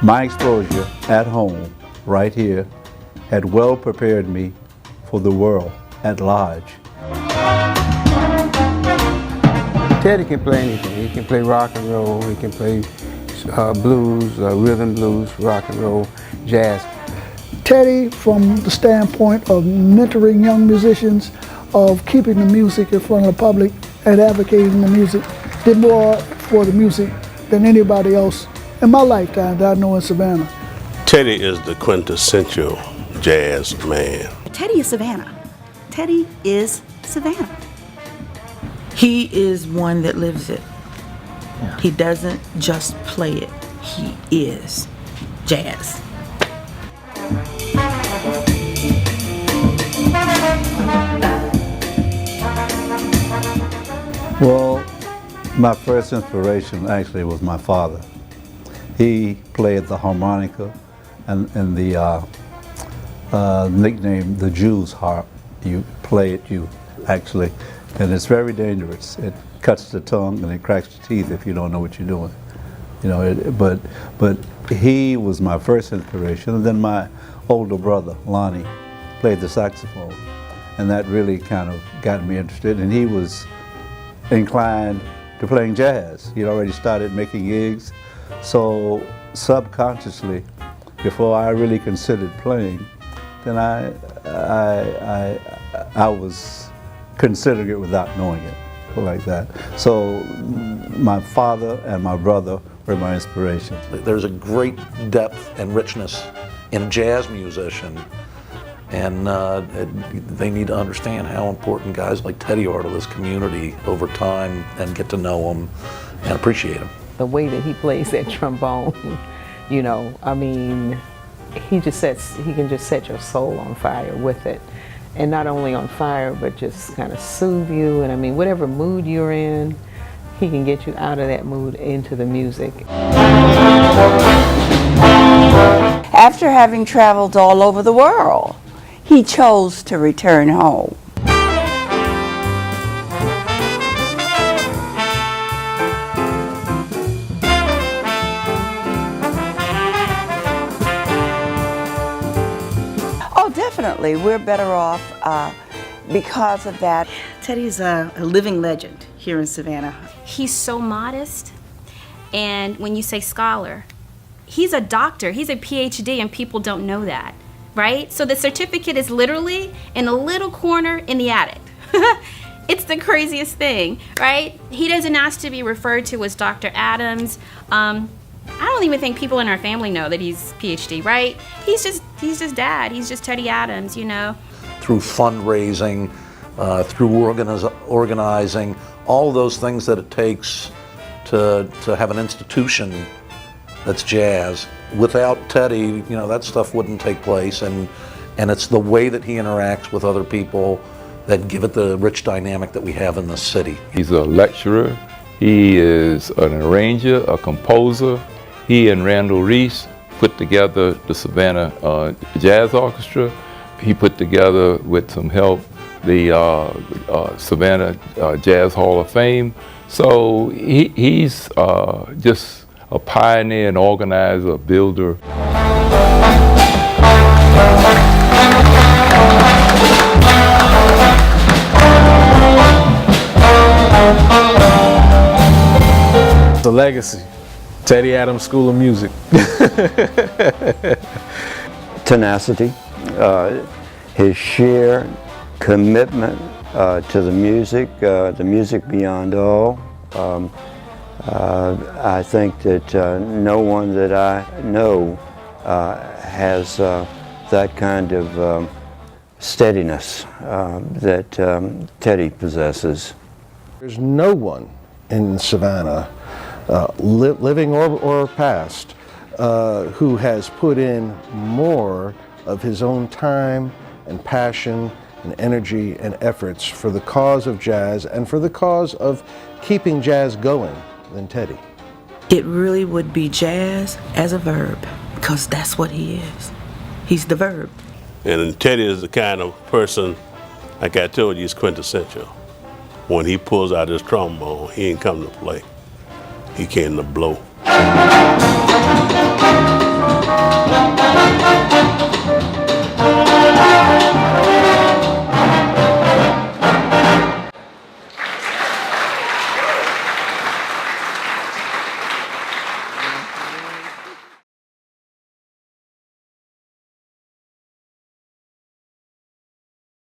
My exposure at home, right here, had well prepared me for the world at large. Teddy can play anything. He can play rock and roll, he can play blues, rhythm blues, rock and roll, jazz. Teddy, from the standpoint of mentoring young musicians, of keeping the music in front of the public and advocating the music, did more for the music than anybody else in my lifetime that I know in Savannah. Teddy is the quintessential jazz man. Teddy is Savannah. Teddy is Savannah. He is one that lives it. Yeah. He doesn't just play it. He is jazz. Well, my first inspiration actually was my father. He played the harmonica and the nickname the Jew's harp. You play it, you actually, and it's very dangerous. It cuts the tongue and it cracks the teeth if you don't know what you're doing. You know, but he was my first inspiration. And then my older brother, Lonnie, played the saxophone. And that really kind of got me interested. And he was inclined to playing jazz. He'd already started making gigs. So subconsciously, before I really considered playing, then I was considering it without knowing it, like that. So my father and my brother were my inspiration. There's a great depth and richness in a jazz musician, and they need to understand how important guys like Teddy are to this community over time, and get to know them and appreciate them. The way that he plays that trombone, you know, I mean, he can just set your soul on fire with it. And not only on fire, but just kind of soothe you. And I mean, whatever mood you're in, he can get you out of that mood into the music. After having traveled all over the world, he chose to return home. Definitely, we're better off because of that. Teddy's a living legend here in Savannah. He's so modest, and when you say scholar, he's a doctor, he's a PhD, and people don't know that, right? So the certificate is literally in a little corner in the attic. It's the craziest thing, right? He doesn't ask to be referred to as Dr. Adams. I don't even think people in our family know that he's PhD, right? He's just dad. He's just Teddy Adams, you know. Through fundraising, through organizing, all those things that it takes to have an institution that's jazz. Without Teddy, you know, that stuff wouldn't take place, and it's the way that he interacts with other people that give it the rich dynamic that we have in this city. He's a lecturer. He is an arranger, a composer. He and Randall Reese put together the Savannah Jazz Orchestra. He put together, with some help, the Savannah Jazz Hall of Fame. So he's just a pioneer, an organizer, a builder. The legacy. Teddy Adams School of Music. Tenacity, his sheer commitment to the music beyond all. I think that no one that I know has that kind of steadiness that Teddy possesses. There's no one in Savannah, living or past, who has put in more of his own time and passion and energy and efforts for the cause of jazz and for the cause of keeping jazz going than Teddy. It really would be jazz as a verb, because that's what he is. He's the verb. And Teddy is the kind of person, like I told you, he's quintessential. When he pulls out his trombone, he ain't come to play. He came to blow.